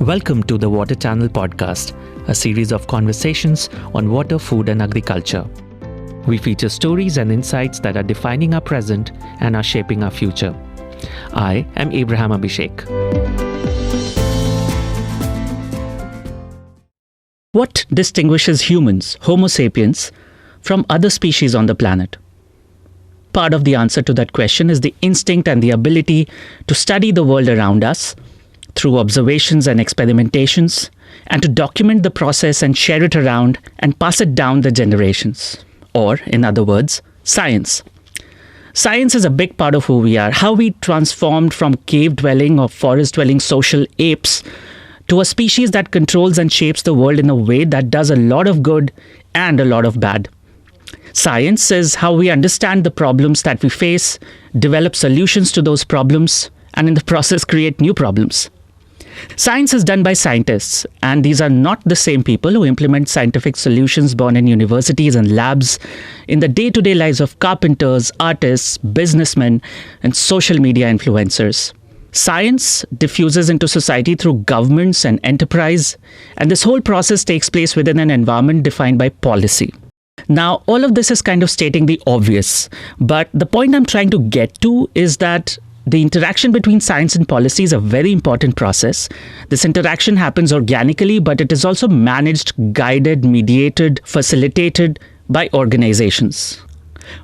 Welcome to the Water Channel podcast, a series of conversations on water, food and agriculture. We feature stories and insights that are defining our present and are shaping our future. I am Abraham Abhishek. What distinguishes humans, Homo sapiens, from other species on the planet? Part of the answer to that question is the instinct and the ability to study the world around us through observations and experimentations, and to document the process and share it around and pass it down the generations. Or, in other words, science. Science is a big part of who we are, how we transformed from cave-dwelling or forest-dwelling social apes to a species that controls and shapes the world in a way that does a lot of good and a lot of bad. Science is how we understand the problems that we face, develop solutions to those problems, and in the process create new problems. Science is done by scientists, and these are not the same people who implement scientific solutions born in universities and labs in the day-to-day lives of carpenters, artists, businessmen, and social media influencers. Science diffuses into society through governments and enterprise, and this whole process takes place within an environment defined by policy. Now, all of this is kind of stating the obvious, but the point I'm trying to get to is that the interaction between science and policy is a very important process. This interaction happens organically, but it is also managed, guided, mediated, facilitated by organizations.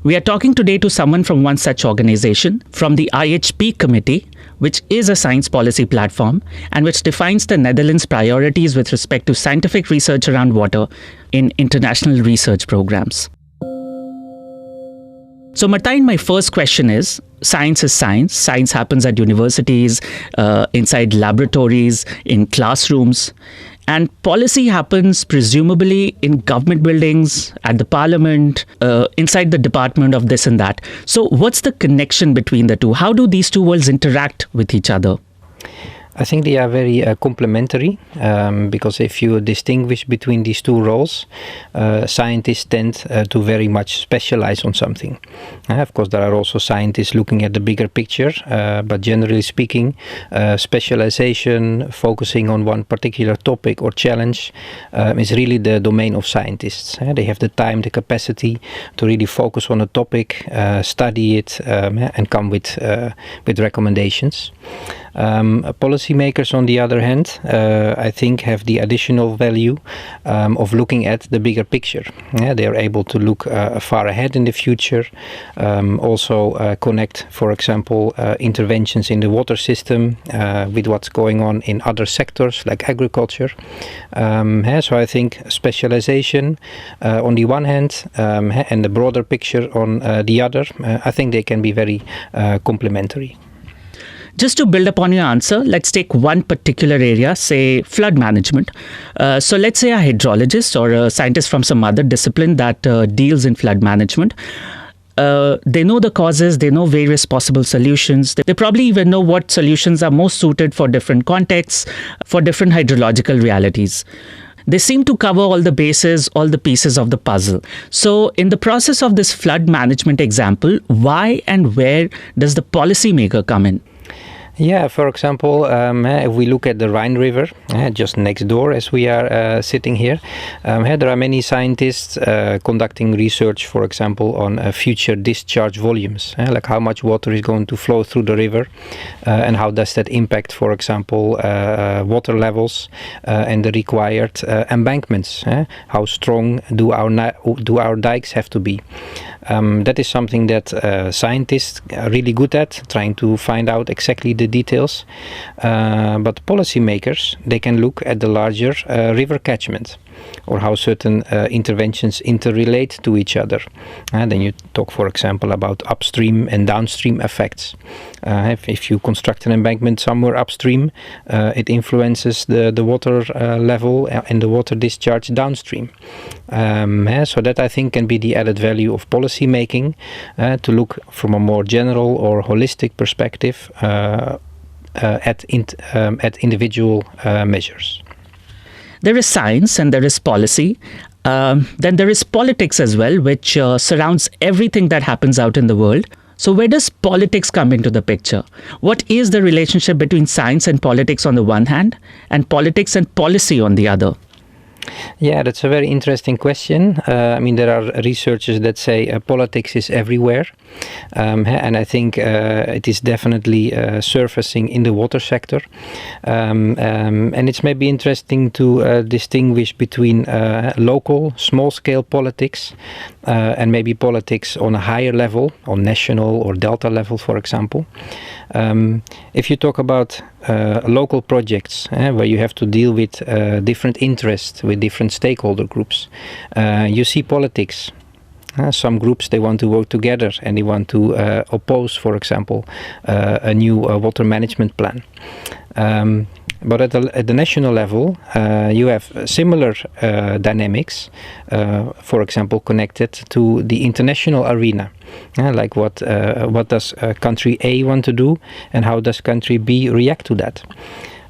We are talking today to someone from one such organization, from the IHP Committee, which is a science policy platform and which defines the Netherlands' priorities with respect to scientific research around water in international research programs. So Martijn, my first question is, science is science. Science happens at universities, inside laboratories, in classrooms. And policy happens presumably in government buildings, at the parliament, inside the department of this and that. So what's the connection between the two? How do these two worlds interact with each other? I think they are very complementary because if you distinguish between these two roles, scientists tend to very much specialize on something. Of course, there are also scientists looking at the bigger picture, but generally speaking, specialization, focusing on one particular topic or challenge is really the domain of scientists. They have the time, the capacity to really focus on a topic, study it, and come with recommendations. Policymakers, on the other hand, I think have the additional value of looking at the bigger picture. They are able to look far ahead in the future, also connect, for example, interventions in the water system with what's going on in other sectors like agriculture. So I think specialization on the one hand and the broader picture on the other, I think they can be very complementary. Just to build upon your answer, let's take one particular area, say flood management. So let's say a hydrologist or a scientist from some other discipline that deals in flood management. They know the causes, they know various possible solutions. They probably even know what solutions are most suited for different contexts, for different hydrological realities. They seem to cover all the bases, all the pieces of the puzzle. So in the process of this flood management example, why and where does the policymaker come in? Yeah, for example, if we look at the Rhine River, just next door as we are sitting here, there are many scientists conducting research, for example, on future discharge volumes, like how much water is going to flow through the river and how does that impact, for example, water levels and the required embankments. How strong do our dikes have to be? That is something that scientists are really good at, trying to find out exactly the details. But policymakers, they can look at the larger river catchment or how certain interventions interrelate to each other. And then you talk, for example, about upstream and downstream effects. If you construct an embankment somewhere upstream, it influences the water level and the water discharge downstream. So that I think can be the added value of policy making, to look from a more general or holistic perspective at individual measures. There is science and there is policy. Then there is politics as well, which surrounds everything that happens out in the world. So where does politics come into the picture? What is the relationship between science and politics on the one hand, and politics and policy on the other? Yeah, that's a very interesting question. There are researchers that say politics is everywhere. And I think it is definitely surfacing in the water sector. And it's maybe interesting to distinguish between local, small-scale politics and maybe politics on a higher level, on national or delta level, for example. If you talk about local projects where you have to deal with different interests, with different stakeholder groups, you see politics. Some groups, they want to work together and they want to oppose, for example, a new water management plan. But at the national level, you have similar dynamics, for example, connected to the international arena. Like what does country A want to do and how does country B react to that?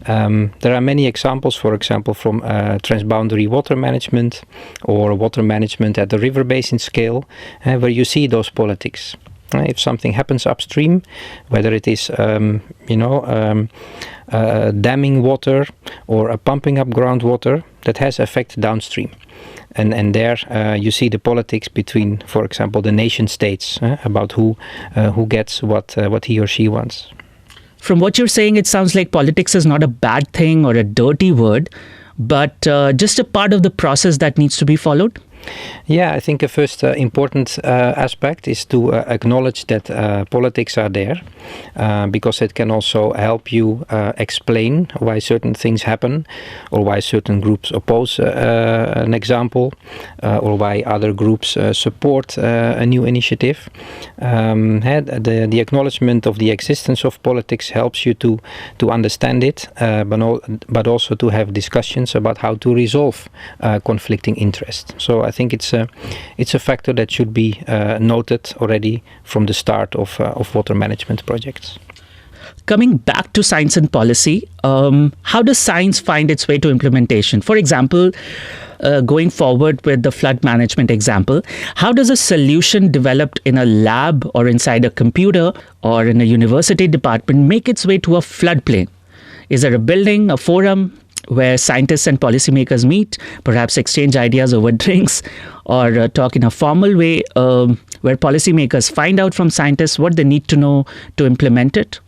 There are many examples, for example, from transboundary water management or water management at the river basin scale, where you see those politics. If something happens upstream, whether it is damming water or pumping up groundwater, that has effect downstream. And there you see the politics between, for example, the nation states about who gets what he or she wants. From what you're saying, it sounds like politics is not a bad thing or a dirty word, but just a part of the process that needs to be followed. Yeah, I think a first important aspect is to acknowledge that politics are there, because it can also help you explain why certain things happen, or why certain groups oppose an example, or why other groups support a new initiative. The acknowledgement of the existence of politics helps you to understand it, but also to have discussions about how to resolve conflicting interests. So I think it's a factor that should be noted already from the start of water management projects. Coming back to science and policy, how does science find its way to implementation? For example, going forward with the flood management example, how does a solution developed in a lab or inside a computer or in a university department make its way to a floodplain? Is there a building, a forum where scientists and policymakers meet, perhaps exchange ideas over drinks, or talk in a formal way where policymakers find out from scientists what they need to know to implement it?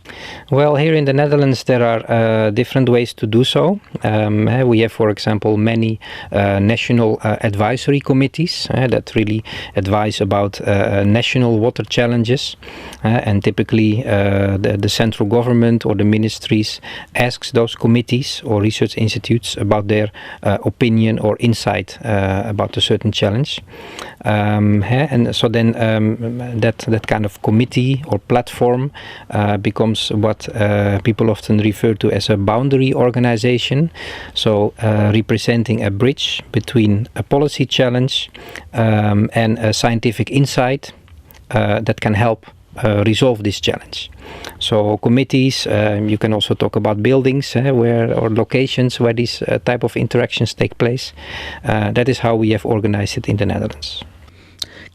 Well, here in the Netherlands there are different ways to do so. We have, for example, many national advisory committees that really advise about national water challenges, and typically the central government or the ministries asks those committees or research institutes about their opinion or insight about a certain challenge. And so then that kind of committee or platform becomes what people often refer to as a boundary organization. So representing a bridge between a policy challenge and a scientific insight that can help resolve this challenge. So committees, you can also talk about buildings or locations where these type of interactions take place. That is how we have organized it in the Netherlands.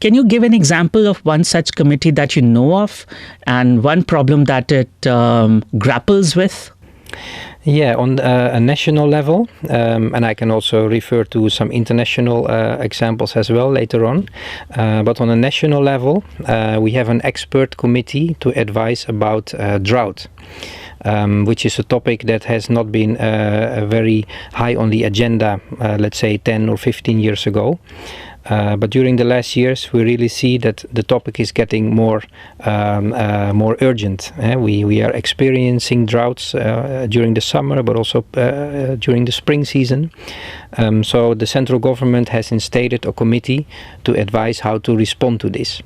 Can you give an example of one such committee that you know of and one problem that it grapples with? Yeah, on a national level, and I can also refer to some international examples as well later on. But on a national level, we have an expert committee to advise about drought. Which is a topic that has not been very high on the agenda, let's say 10 or 15 years ago. But during the last years, we really see that the topic is getting more urgent. We are experiencing droughts during the summer, but also during the spring season. So the central government has instated a committee to advise how to respond to this.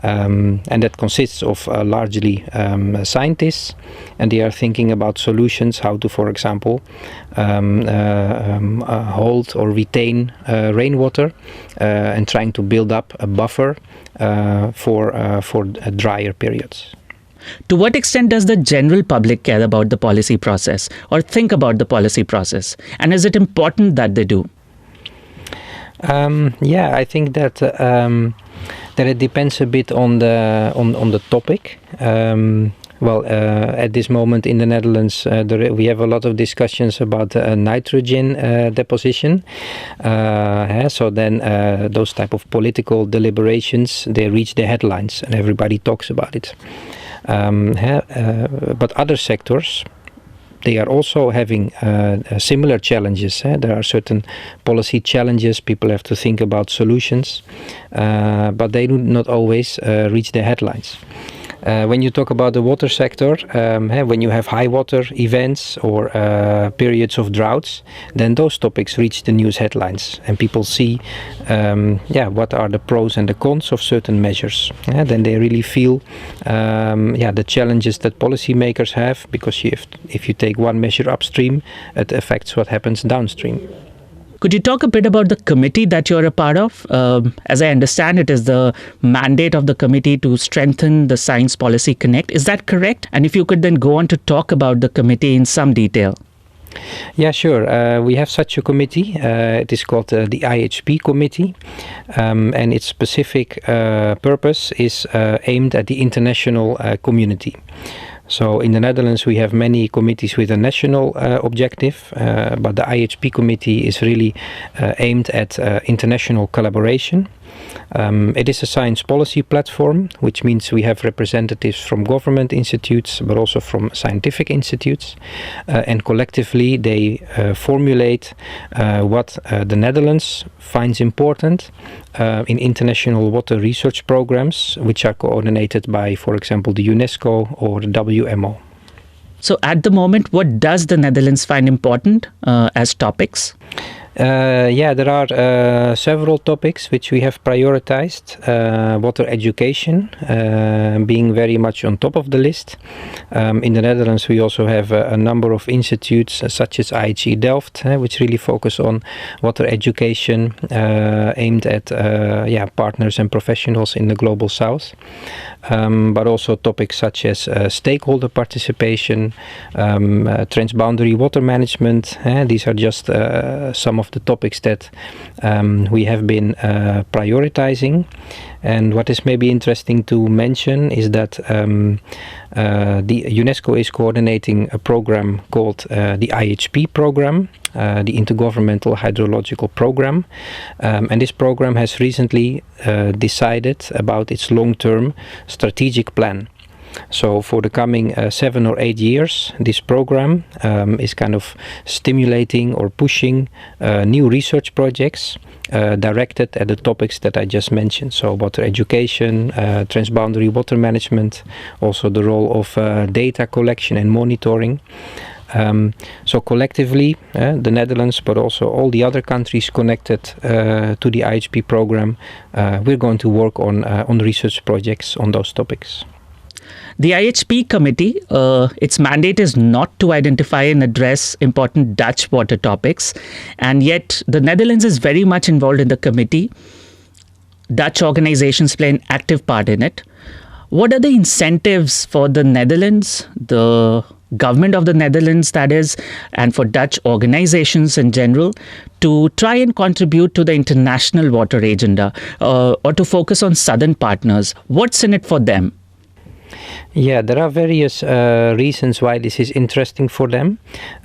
And that consists of largely scientists, and they are thinking about solutions, how to, for example, hold or retain rainwater, and trying to build up a buffer for drier periods. To what extent does the general public care about the policy process or think about the policy process? And is it important that they do? Yeah, I think that That it depends a bit on the topic. At this moment in the Netherlands, we have a lot of discussions about nitrogen deposition. So then those type of political deliberations, they reach the headlines and everybody talks about it. But other sectors, they are also having similar challenges. There are certain policy challenges, people have to think about solutions, but they do not always reach the headlines. When you talk about the water sector, when you have high water events or periods of droughts, then those topics reach the news headlines and people see what are the pros and the cons of certain measures. Then they really feel the challenges that policymakers have, because if you take one measure upstream, it affects what happens downstream. Could you talk a bit about the committee that you're a part of? As I understand, it is the mandate of the committee to strengthen the Science Policy Connect. Is that correct? And if you could then go on to talk about the committee in some detail. Yeah, sure. We have such a committee. It is called the IHP Committee, and its specific purpose is aimed at the international community. So in the Netherlands we have many committees with a national objective, but the IHP Committee is really aimed at international collaboration. It is a science policy platform, which means we have representatives from government institutes, but also from scientific institutes, and collectively they formulate what the Netherlands finds important in international water research programs, which are coordinated by, for example, the UNESCO or the WMO. So at the moment, what does the Netherlands find important as topics? There are several topics which we have prioritized. Water education being very much on top of the list. In the Netherlands we also have a number of institutes such as IHE Delft, which really focus on water education aimed at partners and professionals in the global south. But also topics such as stakeholder participation, transboundary water management. These are just some of the topics that we have been prioritizing. And what is maybe interesting to mention is that the UNESCO is coordinating a program called the IHP program, the Intergovernmental Hydrological Program. And this program has recently decided about its long-term strategic plan. So for the coming 7 or 8 years, this program is kind of stimulating or pushing new research projects directed at the topics that I just mentioned. So water education, transboundary water management, also the role of data collection and monitoring. So collectively, the Netherlands, but also all the other countries connected to the IHP program, we're going to work on research projects on those topics. The IHP committee, its mandate is not to identify and address important Dutch water topics, and yet the Netherlands is very much involved in the committee. Dutch organizations play an active part in it. What are the incentives for the Netherlands, the government of the Netherlands that is, and for Dutch organizations in general to try and contribute to the international water agenda or to focus on southern partners? What's in it for them? Yeah, there are various reasons why this is interesting for them.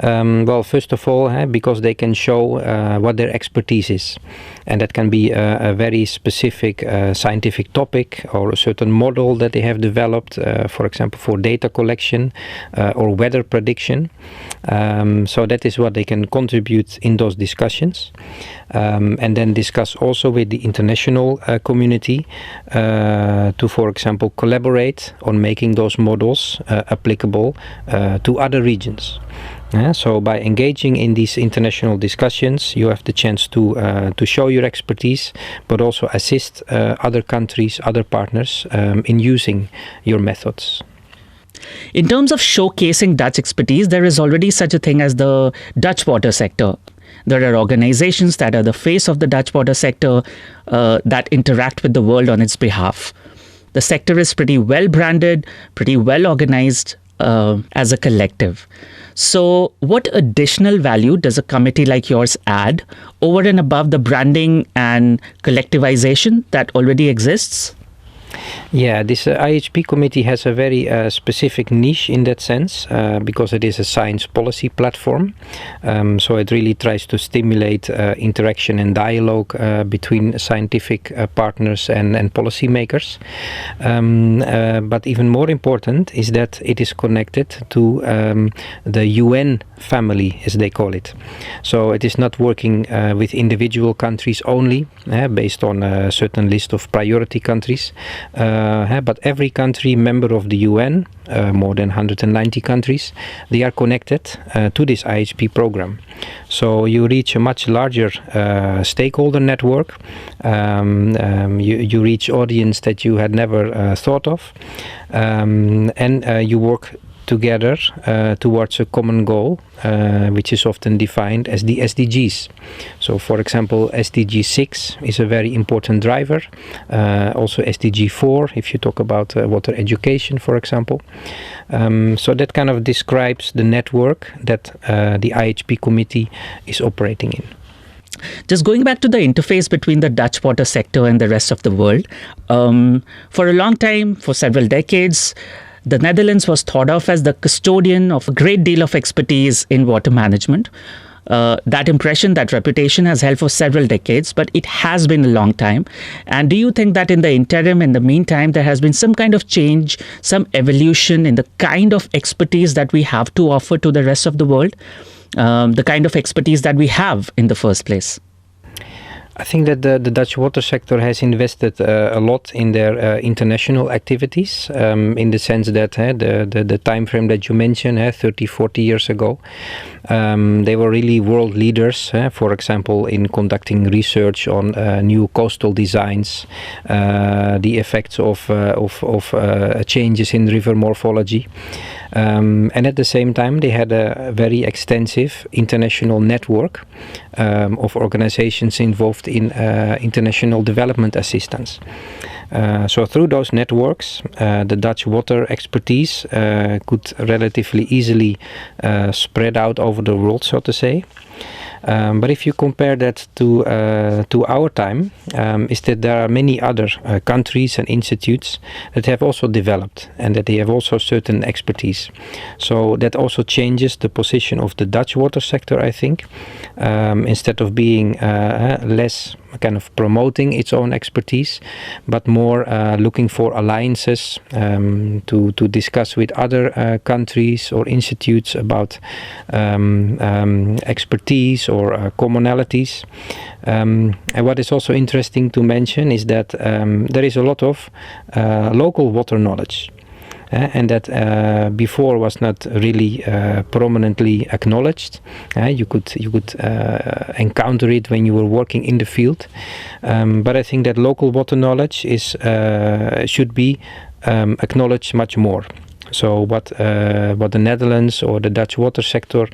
Well, first of all, because they can show what their expertise is. And that can be a very specific scientific topic or a certain model that they have developed, for example, for data collection or weather prediction. So that is what they can contribute in those discussions. And then discuss also with the international community to, for example, collaborate on making those models applicable to other regions. So by engaging in these international discussions, you have the chance to show your expertise, but also assist other countries, other partners in using your methods. In terms of showcasing Dutch expertise, there is already such a thing as the Dutch water sector. There are organizations that are the face of the Dutch water sector that interact with the world on its behalf. The sector is pretty well branded, pretty well organized as a collective. So what additional value does a committee like yours add over and above the branding and collectivization that already exists? Yeah, this IHP committee has a very specific niche in that sense because it is a science policy platform. So it really tries to stimulate interaction and dialogue between scientific partners and policymakers. But even more important is that it is connected to the UN family, as they call it. So it is not working with individual countries only, based on a certain list of priority countries, but every country member of the UN, more than 190 countries, they are connected to this IHP program. So you reach a much larger stakeholder network. You reach audience that you had never thought of, and you work together towards a common goal, which is often defined as the SDGs. So, for example, SDG 6 is a very important driver. Also SDG 4, if you talk about water education, for example. So that kind of describes the network that the IHP committee is operating in. Just going back to the interface between the Dutch water sector and the rest of the world, for a long time, for several decades, the Netherlands was thought of as the custodian of a great deal of expertise in water management. That impression, that reputation has held for several decades, but it has been a long time. And do you think that in the interim, in the meantime, there has been some kind of change, some evolution in the kind of expertise that we have to offer to the rest of the world, the kind of expertise that we have in the first place? I think that the Dutch water sector has invested a lot in their international activities, in the sense that the time frame that you mentioned, 30, 40 years ago, they were really world leaders, for example, in conducting research on new coastal designs, the effects of changes in river morphology. And at the same time, they had a very extensive international network of organizations involved in international development assistance. So through those networks, the Dutch water expertise could relatively easily spread out over the world, so to say. But if you compare that to our time, is that there are many other countries and institutes that have also developed and that they have also certain expertise. So that also changes the position of the Dutch water sector, I think. Instead of being less kind of promoting its own expertise, but more looking for alliances to discuss with other countries or institutes about expertise or commonalities. And what is also interesting to mention is that there is a lot of local water knowledge. And that before was not really prominently acknowledged. You could encounter it when you were working in the field, but I think that local water knowledge is should be acknowledged much more. So what the Netherlands or the Dutch water sector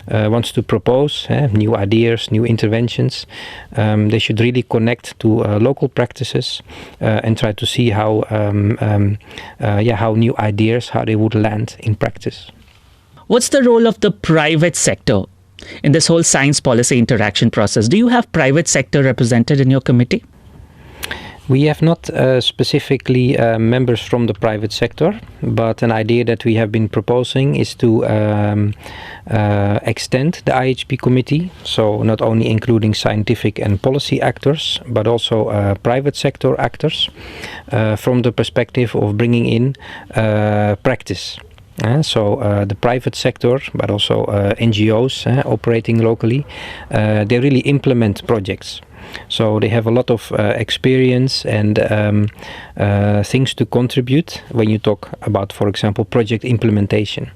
wants to propose, new ideas, new interventions, they should really connect to local practices and try to see how new ideas, how they would land in practice. What's the role of the private sector in this whole science policy interaction process? Do you have private sector represented in your committee? We have not specifically members from the private sector, but an idea that we have been proposing is to extend the IHP committee, so not only including scientific and policy actors, but also private sector actors, from the perspective of bringing in practice. So the private sector, but also NGOs operating locally, they really implement projects. So they have a lot of experience and things to contribute when you talk about, for example, project implementation.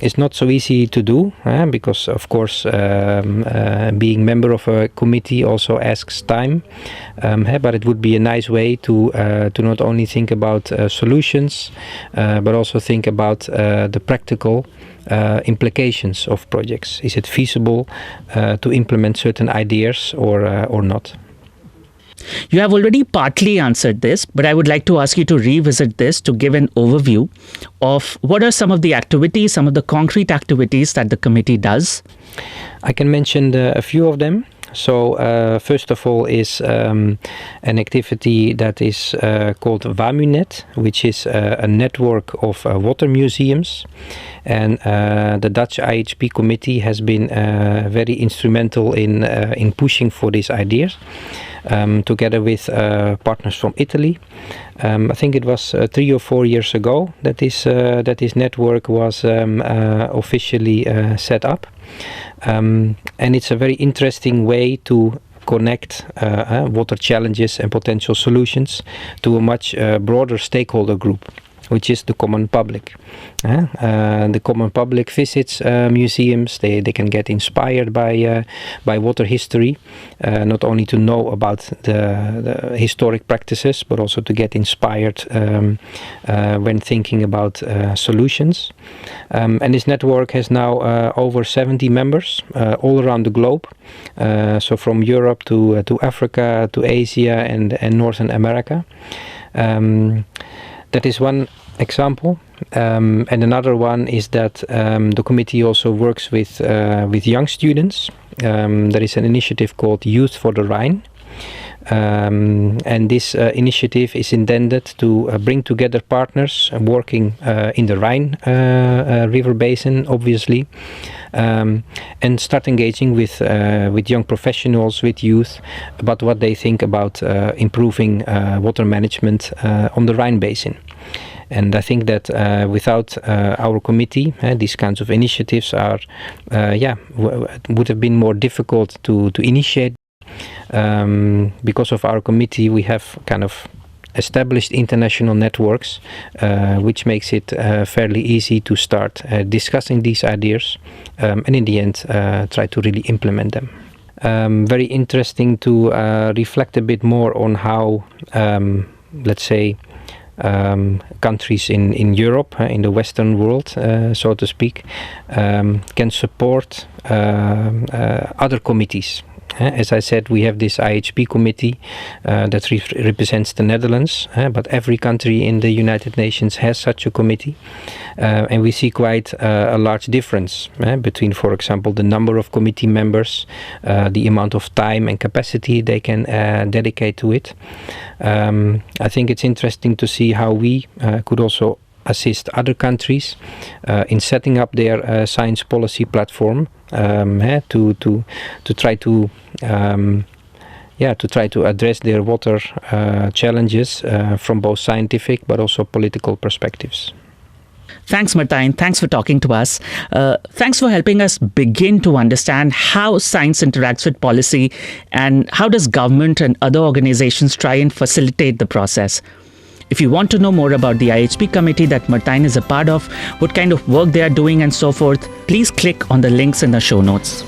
It's not so easy to do because, of course, being member of a committee also asks time. But it would be a nice way to not only think about solutions, but also think about the practical implications of projects. Is it feasible to implement certain ideas or not? You have already partly answered this, but I would like to ask you to revisit this to give an overview of what are some of the activities, some of the concrete activities that the committee does. I can mention a few of them. So first of all is an activity that is called WAMUNET, which is a network of water museums. And the Dutch IHP Committee has been very instrumental in pushing for these ideas, together with partners from Italy. I think it was 3 or 4 years ago that this network was officially set up. And it's a very interesting way to connect water challenges and potential solutions to a much broader stakeholder group, which is the common public. The common public visits museums. They can get inspired by water history, not only to know about the historic practices, but also to get inspired when thinking about solutions. And this network has now over 70 members all around the globe. So from Europe to Africa, to Asia and Northern America. That is one example, and another one is that the committee also works with young students. There is an initiative called Youth for the Rhine, and this initiative is intended to bring together partners working in the Rhine river basin, obviously, and start engaging with young professionals, with youth, about what they think about improving water management on the Rhine basin. And I think that without our committee, these kinds of initiatives are, would have been more difficult to initiate. Because of our committee, we have kind of established international networks, which makes it fairly easy to start discussing these ideas, and in the end, try to really implement them. Very interesting to reflect a bit more on how, let's say, countries in Europe, in the Western world, so to speak, can support other committees. As I said, we have this IHP committee that represents the Netherlands, but every country in the United Nations has such a committee. And we see quite a large difference between, for example, the number of committee members, the amount of time and capacity they can dedicate to it. I think it's interesting to see how we could also assist other countries in setting up their science policy platform, to try to address their water challenges from both scientific but also political perspectives. Thanks, Martijn. Thanks for talking to us. Thanks for helping us begin to understand how science interacts with policy and how does government and other organizations try and facilitate the process. If you want to know more about the IHP committee that Martijn is a part of, what kind of work they are doing and so forth, please click on the links in the show notes.